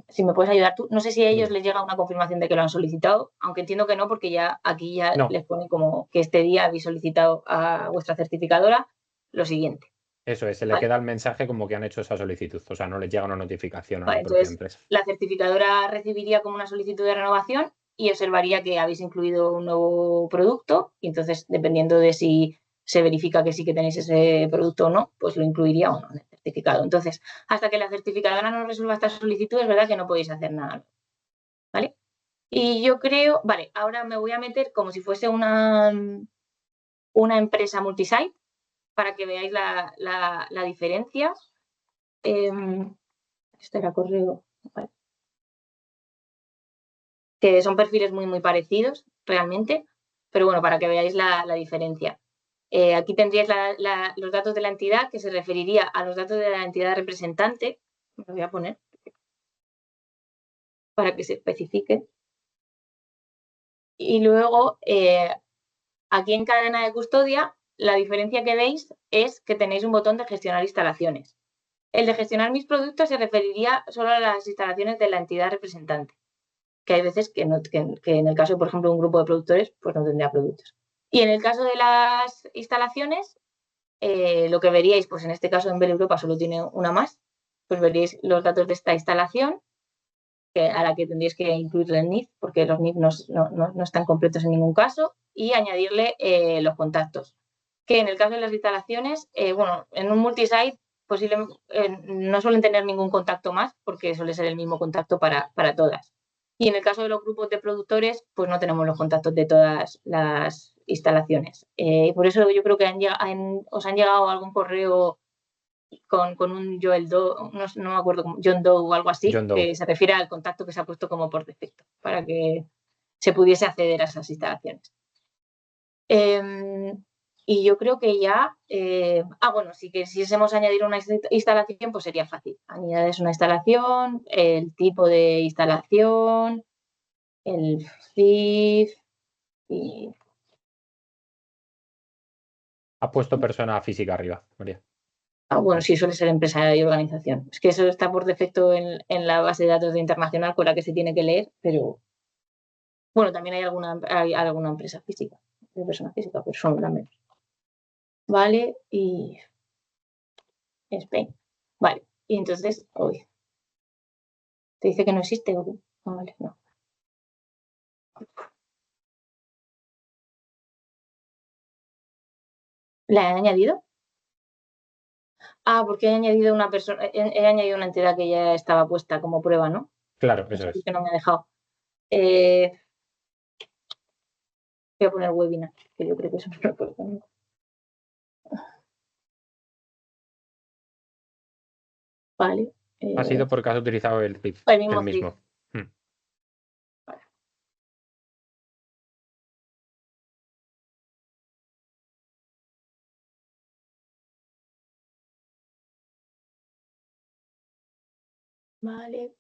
si me puedes ayudar tú, no sé si a ellos les llega una confirmación de que lo han solicitado, aunque entiendo que no, porque ya aquí ya les pone como que este día habéis solicitado a vuestra certificadora lo siguiente.
Eso es, se le
Vale.
queda el mensaje como que han hecho esa solicitud, o sea, no les llega una notificación a
Vale,
la propia
entonces,
empresa.
la certificadora recibiría como una solicitud de renovación y observaría que habéis incluido un nuevo producto y entonces, dependiendo de si se verifica que sí que tenéis ese producto o no, pues lo incluiría o no en el certificado. Entonces, hasta que la certificadora no resuelva esta solicitud, es verdad que no podéis hacer nada, ¿vale? Y yo creo, vale, ahora me voy a meter como si fuese una empresa multisite para que veáis la diferencia. Este era correo, vale. Que son perfiles muy parecidos realmente, pero bueno, para que veáis la diferencia. Aquí tendríais los datos de la entidad, que se referiría a los datos de la entidad representante. Me lo voy a poner para que se especifique. Y luego, aquí en cadena de custodia, la diferencia que veis es que tenéis un botón de gestionar instalaciones. El de gestionar mis productos se referiría solo a las instalaciones de la entidad representante, que hay veces que en el caso, por ejemplo, de un grupo de productores, pues no tendría productos. Y en el caso de las instalaciones, lo que veríais, pues en este caso en Bell Europa solo tiene una más, pues veríais los datos de esta instalación, a la que tendríais que incluir el NIF, porque los NIF no están completos en ningún caso, y añadirle los contactos. Que en el caso de las instalaciones, bueno, en un multisite posiblemente no suelen tener ningún contacto más, porque suele ser el mismo contacto para todas. Y en el caso de los grupos de productores, pues no tenemos los contactos de todas las instalaciones. Y por eso yo creo que os han llegado algún correo con un Joel Doe, no me acuerdo, John Doe o algo así,
John Doe.
que se refiere al contacto que se ha puesto como por defecto, para que se pudiese acceder a esas instalaciones. Y yo creo que ya, bueno, si quisiésemos añadir una instalación, pues sería fácil. Añades una instalación, el tipo de instalación, el FIF y...
Ha puesto persona física arriba, María.
bueno, sí, suele ser empresa y organización. Es que eso está por defecto en la base de datos de internacional con la que se tiene que leer, pero bueno, también hay alguna empresa física, de persona física, pero son la menos. Vale, y Spain. Vale, y entonces, hoy. ¿Te dice que no existe o qué? No, vale, no. ¿La he añadido? Porque he añadido una persona, he añadido una entidad que ya estaba puesta como prueba, ¿no?
Claro, eso es.
Que no me ha dejado. Voy a poner webinar, que yo creo que eso no lo puedo poner. Vale.
Ha sido porque has utilizado el CIF.
El mismo. Vale. Vale.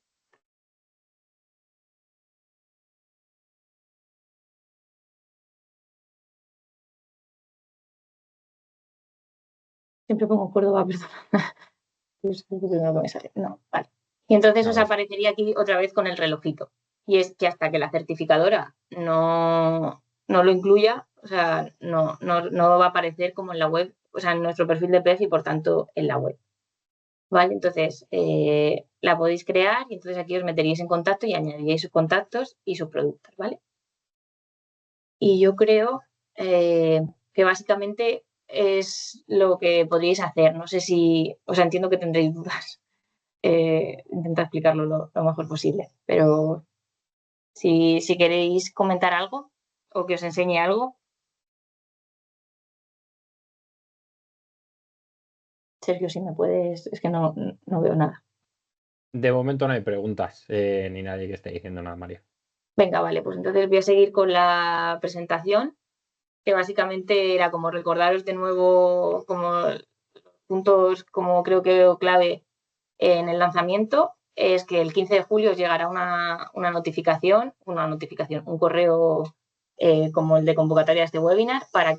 Siempre pongo Córdoba, perdón. Es lo primero que me sale. No, vale. Y entonces os aparecería aquí otra vez con el relojito. Y es que hasta que la certificadora no lo incluya, o sea, no va a aparecer como en la web, o sea, en nuestro perfil de PEF y por tanto en la web. ¿Vale? Entonces, la podéis crear y entonces aquí os meteríais en contacto y añadiríais sus contactos y sus productos, ¿vale? Y yo creo que básicamente es lo que podríais hacer. No sé si, o sea, entiendo que tendréis dudas. Intentar explicarlo lo mejor posible, pero si queréis comentar algo o que os enseñe algo. Sergio, si me puedes, es que no veo nada.
De momento no hay preguntas ni nadie que esté diciendo nada, María.
Venga, vale, pues entonces voy a seguir con la presentación, que básicamente era como recordaros de nuevo como puntos, como creo que clave en el lanzamiento, es que el 15 de julio os llegará una notificación, un correo como el de convocatoria de este webinar para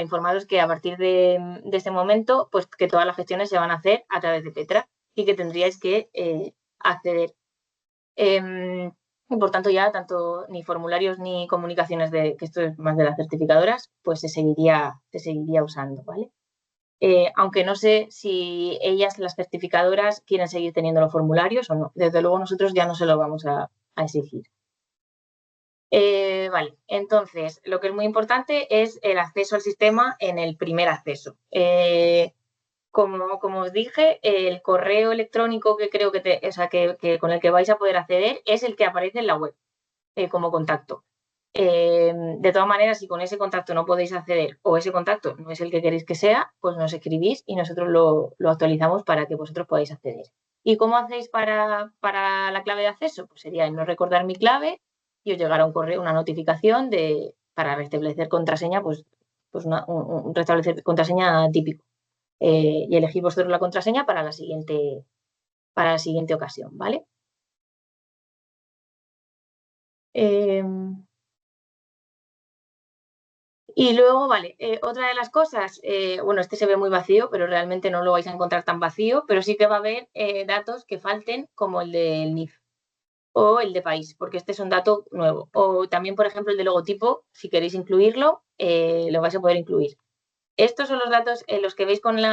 informaros que a partir de este momento, pues que todas las gestiones se van a hacer a través de Petra y que tendríais que acceder. Por tanto, ya tanto ni formularios ni comunicaciones que esto es más de las certificadoras, pues se seguiría usando, ¿vale? aunque no sé si ellas, las certificadoras, quieren seguir teniendo los formularios o no. Desde luego nosotros ya no se lo vamos a exigir. Vale, entonces lo que es muy importante es el acceso al sistema en el primer acceso. Como os dije, el correo electrónico que creo que con el que vais a poder acceder es el que aparece en la web como contacto. De todas maneras, si con ese contacto no podéis acceder o ese contacto no es el que queréis que sea, pues nos escribís y nosotros lo actualizamos para que vosotros podáis acceder. ¿Y cómo hacéis para la clave de acceso? Pues sería no recordar mi clave y os llegará un correo, una notificación para restablecer contraseña, pues un restablecer contraseña típico. Y elegís vosotros la contraseña para la siguiente ocasión, ¿vale? Y luego, vale, otra de las cosas, bueno, este se ve muy vacío, pero realmente no lo vais a encontrar tan vacío, pero sí que va a haber datos que falten, como el del NIF o el de país, porque este es un dato nuevo. O también, por ejemplo, el de logotipo, si queréis incluirlo, lo vais a poder incluir. Estos son los datos, los que veis con el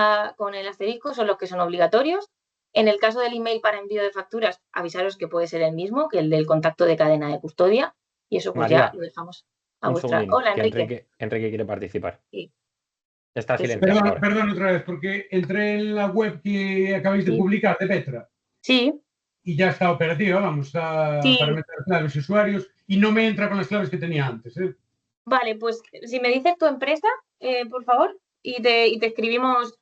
asterisco, son los que son obligatorios. En el caso del email para envío de facturas, avisaros que puede ser el mismo que el del contacto de cadena de custodia, y eso pues
María,
ya lo dejamos a
un
vuestra...
segundín,
Hola,
que
Enrique.
Enrique quiere participar.
Sí.
Está silenciado ahora.
Perdón otra vez, porque entré en la web que acabáis de
Sí.
publicar de Petra
Sí,
y ya está operativa, vamos,
Sí.
para meter claves y usuarios y no me entra con las claves que tenía antes.
vale, pues si me dices tu empresa, por favor, y te escribimos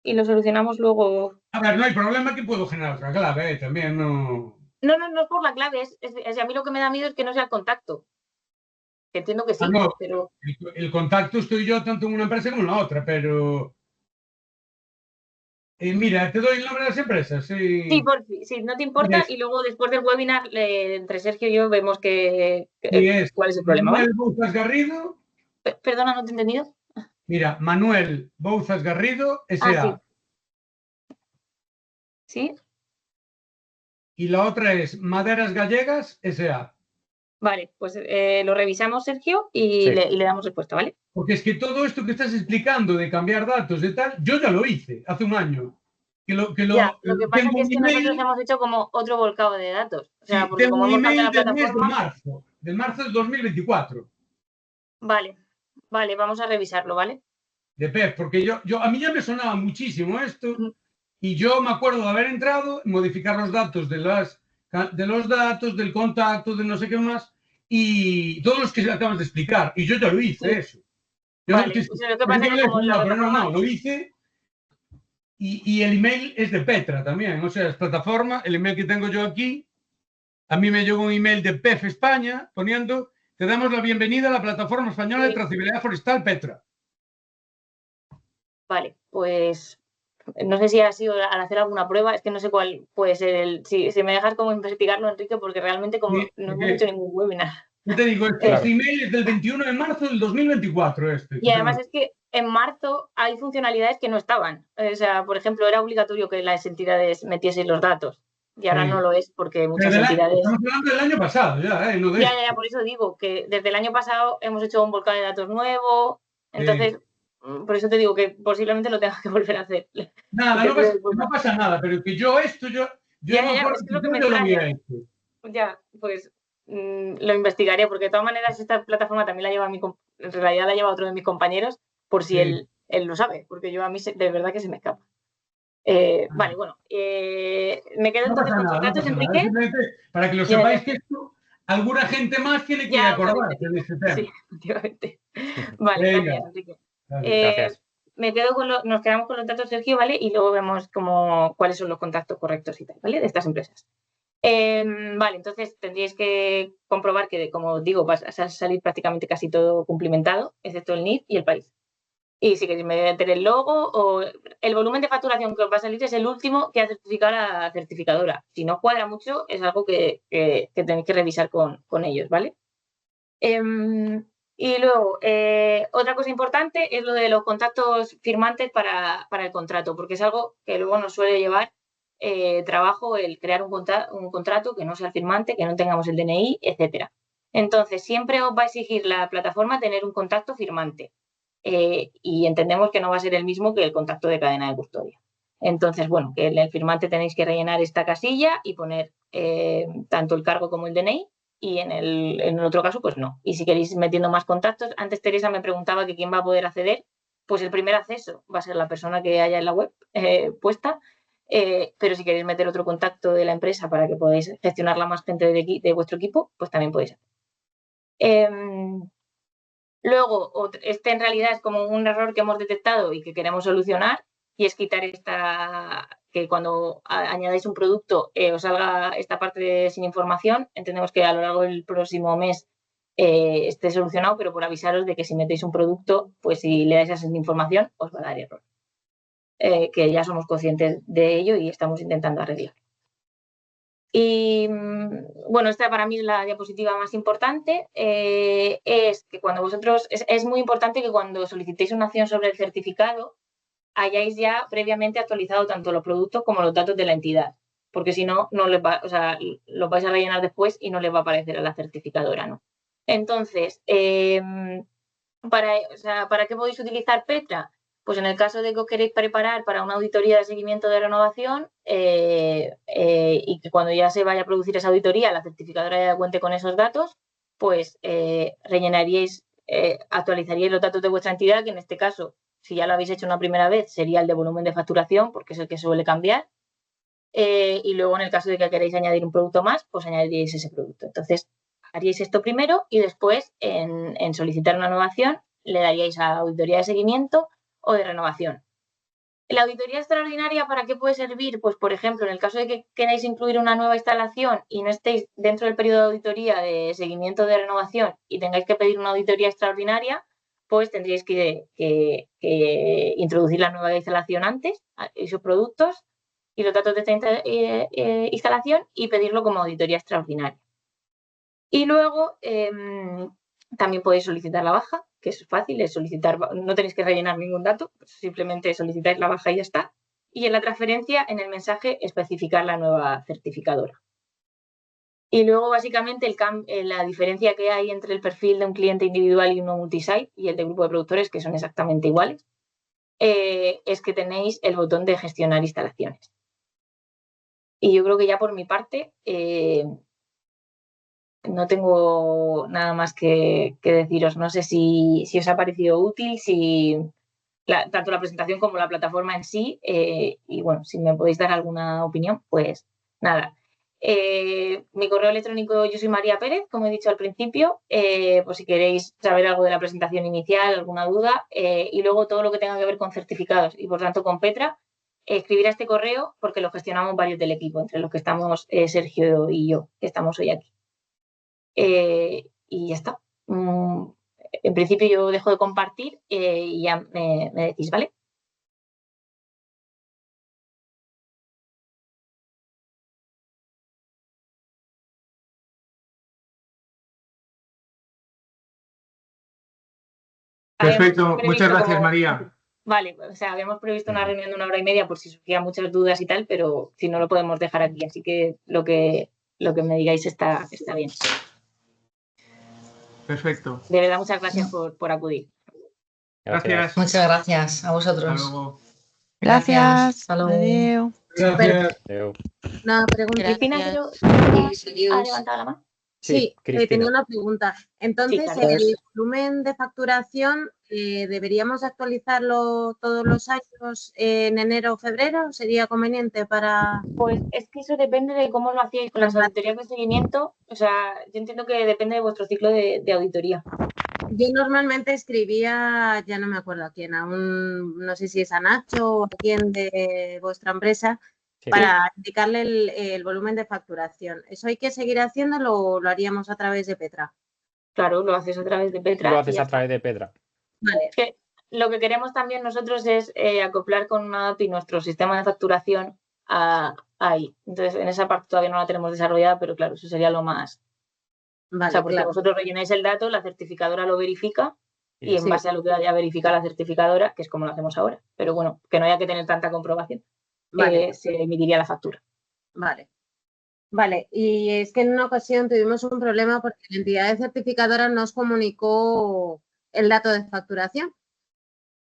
y lo solucionamos luego.
A ver, no hay problema que puedo generar otra clave, también no...
No es por la clave, a mí lo que me da miedo es que no sea el contacto. Que entiendo que sí,
no,
pero...
el contacto estoy yo tanto en una empresa como en la otra, pero... mira, te doy el nombre de las empresas.
Sí, si no te importa, y luego después del webinar, entre Sergio y yo vemos cuál es el problema, ¿vale?
Manuel Bouzas Garrido.
Perdona, no te he entendido.
Mira, Manuel Bouzas Garrido, S.A.
Sí.
Y la otra es Maderas Gallegas, S.A.
Vale, pues lo revisamos, Sergio, y
Sí.
le damos respuesta, ¿vale?
Porque es que todo esto que estás explicando de cambiar datos, de tal, yo ya lo hice hace un año. Lo que
pasa es que nosotros hemos hecho como otro volcado de datos. O sea,
sí,
porque
tengo
como
un
hemos cambiado
email
la
del mes
plataforma...
de marzo del 2024.
Vale, vamos a revisarlo, ¿vale?
De PEF, porque a mí ya me sonaba muchísimo esto y yo me acuerdo de haber entrado, modificar los datos de los datos, del contacto, de no sé qué más, y todos los que acabas de explicar. Y yo ya lo hice, eso.
Vale, pues lo que pasa es que como la plataforma...
No, lo hice y el email es de Petra también. O sea, es plataforma, el email que tengo yo aquí, a mí me llegó un email de PEF España poniendo: te damos la bienvenida a la plataforma española de trazabilidad forestal Petra.
Vale, pues no sé si ha sido al hacer alguna prueba, es que no sé cuál puede ser si me dejas como investigarlo, Enrique, porque realmente como
Sí,
no hemos hecho ningún webinar.
Yo te digo, este email es del 21 de marzo del 2024.
Y además es que en marzo hay funcionalidades que no estaban. O sea, por ejemplo, era obligatorio que las entidades metiesen los datos. Y ahora no lo es porque muchas entidades...
Estamos hablando del año pasado ya, no de
Ya, por eso digo que desde el año pasado hemos hecho un volcán de datos nuevo. Entonces, por eso te digo que posiblemente lo tengas que volver a hacer.
Nada, no pasa nada, pero que yo
es lo que me extraña. Ya, pues lo investigaré, porque de todas maneras esta plataforma también la lleva en realidad la lleva otro de mis compañeros, por si él lo sabe, porque yo a mí de verdad que se me escapa. Vale, bueno, me quedo entonces con tus datos, Enrique.
Para que lo sepáis que esto, alguna gente más tiene que acordarse de este tema.
Sí, efectivamente. Vale, gracias, Enrique.
Gracias.
Nos quedamos con los datos, Sergio, ¿vale? Y luego vemos cuáles son los contactos correctos y tal, ¿vale? De estas empresas. Vale, entonces tendríais que comprobar que, como digo, va a salir prácticamente casi todo cumplimentado, excepto el NIF y el país. Y si queréis meter el logo o el volumen de facturación que os va a salir es el último que ha certificado la certificadora. Si no cuadra mucho, es algo que tenéis que revisar con ellos, ¿vale? Y luego, otra cosa importante es lo de los contactos firmantes para el contrato, porque es algo que luego nos suele llevar trabajo el crear un contrato que no sea el firmante, que no tengamos el DNI, etcétera. Entonces, siempre os va a exigir la plataforma tener un contacto firmante. y entendemos que no va a ser el mismo que el contacto de cadena de custodia. Entonces, bueno, que en el firmante tenéis que rellenar esta casilla y poner tanto el cargo como el DNI, y en el otro caso, pues no. Y si queréis metiendo más contactos, antes Teresa me preguntaba que quién va a poder acceder, pues el primer acceso va a ser la persona que haya en la web puesta, pero si queréis meter otro contacto de la empresa para que podáis gestionarla más gente de vuestro equipo, pues también podéis hacer. Luego, este en realidad es como un error que hemos detectado y que queremos solucionar, y es quitar que cuando añadáis un producto os salga esta parte sin información. Entendemos que a lo largo del próximo mes esté solucionado, pero por avisaros de que si metéis un producto, pues si le dais esa información, os va a dar error. Que ya somos conscientes de ello y estamos intentando arreglar. Y bueno, esta para mí es la diapositiva más importante. Es que cuando vosotros, es muy importante que cuando solicitéis una acción sobre el certificado hayáis ya previamente actualizado tanto los productos como los datos de la entidad, porque si no, no les va, o sea, los vais a rellenar después y no les va a aparecer a la certificadora, ¿no? Entonces, ¿para qué podéis utilizar Petra? Pues en el caso de que os queréis preparar para una auditoría de seguimiento de renovación y que cuando ya se vaya a producir esa auditoría la certificadora ya cuente con esos datos, pues rellenaríais, actualizaríais los datos de vuestra entidad, que en este caso, si ya lo habéis hecho una primera vez, sería el de volumen de facturación, porque es el que suele cambiar. Y luego, en el caso de que queréis añadir un producto más, pues añadiríais ese producto. Entonces, haríais esto primero y después, en solicitar una renovación, le daríais a auditoría de seguimiento o de renovación. La auditoría extraordinaria, ¿para qué puede servir? Pues, por ejemplo, en el caso de que queráis incluir una nueva instalación y no estéis dentro del periodo de auditoría de seguimiento de renovación y tengáis que pedir una auditoría extraordinaria, pues tendríais que introducir la nueva instalación antes, esos productos y los datos de esta instalación, y pedirlo como auditoría extraordinaria. Y luego también podéis solicitar la baja, que es fácil, es solicitar, no tenéis que rellenar ningún dato, simplemente solicitáis la baja y ya está. Y en la transferencia, en el mensaje, especificar la nueva certificadora. Y luego, básicamente, la diferencia que hay entre el perfil de un cliente individual y uno multisite y el de grupo de productores, que son exactamente iguales, es que tenéis el botón de gestionar instalaciones. Y yo creo que ya por mi parte no tengo nada más que deciros. No sé si os ha parecido útil, tanto la presentación como la plataforma en sí. Y bueno, si me podéis dar alguna opinión, pues nada. Mi correo electrónico, yo soy María Pérez, como he dicho al principio, por si queréis saber algo de la presentación inicial, alguna duda, y luego todo lo que tenga que ver con certificados y por tanto con Petra, escribir a este correo porque lo gestionamos varios del equipo, entre los que estamos Sergio y yo, que estamos hoy aquí. Y ya está. En principio yo dejo de compartir y ya me decís, ¿vale?
Perfecto, muchas gracias, María.
Vale, o sea, habíamos previsto una reunión de 1 hora y media por si surgían muchas dudas y tal, pero si no lo podemos dejar aquí, así que lo que me digáis está bien.
Perfecto.
De verdad, muchas gracias por acudir.
Gracias.
Muchas gracias a vosotros.
Hasta luego.
Gracias.
Hasta luego.
Adiós.
Gracias.
Una pregunta.
Cristina,
Gracias.
¿ha levantado la mano?
Sí,
Cristina.
tenía una pregunta. Entonces,
Sí, claro.
el volumen de facturación, ¿deberíamos actualizarlo todos los años en enero o febrero? ¿Sería conveniente para...?
Pues es que eso depende de cómo lo hacéis con las auditorías de seguimiento. O sea, yo entiendo que depende de vuestro ciclo de auditoría.
Yo normalmente escribía, ya no me acuerdo a quién, no sé si es a Nacho o a quién de vuestra empresa,
Sí.
para indicarle el volumen de facturación. ¿Eso hay que seguir haciéndolo o lo haríamos a través de Petra?
Claro, lo haces a través de Petra.
Lo haces a través de Petra.
Vale.
Es que lo que queremos también nosotros es acoplar con una API nuestro sistema de facturación ahí. Entonces, en esa parte todavía no la tenemos desarrollada, pero claro, eso sería lo más...
Vale,
o sea, porque
claro.
vosotros rellenáis el dato, la certificadora lo verifica y en
Sí.
base a lo que haya verificado la certificadora, que es como lo hacemos ahora. Pero bueno, que no haya que tener tanta comprobación,
Vale.
se emitiría la factura.
Vale. Vale, y es que en una ocasión tuvimos un problema porque la entidad de certificadora nos comunicó el dato de facturación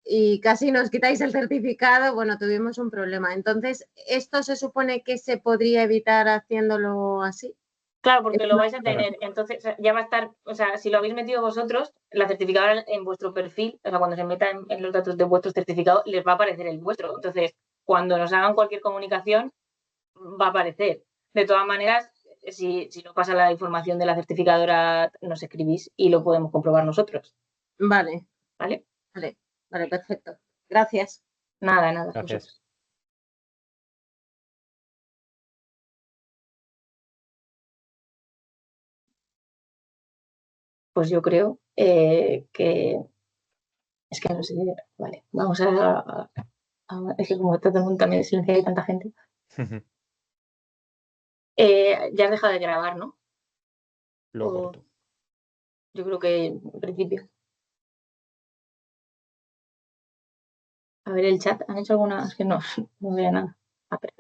y casi nos quitáis el certificado, bueno, tuvimos un problema. Entonces, ¿esto se supone que se podría evitar haciéndolo así?
Claro, porque lo vais a tener, entonces ya va a estar, o sea, si lo habéis metido vosotros, la certificadora en vuestro perfil, o sea, cuando se meta en los datos de vuestro certificado, les va a aparecer el vuestro. Entonces, cuando nos hagan cualquier comunicación, va a aparecer. De todas maneras, si no pasa la información de la certificadora, nos escribís y lo podemos comprobar nosotros.
Vale.
¿Vale?
Vale, perfecto. Gracias.
Nada.
Gracias.
Vosotros. Pues yo creo que... Es que no sé. Vale, vamos a es que como todo el mundo también silencia y tanta gente. Ya has dejado de grabar, ¿no?
Lo corto.
Yo creo que en principio. A ver el chat, ¿han hecho alguna? Es que no veo nada. Ah, perfecto.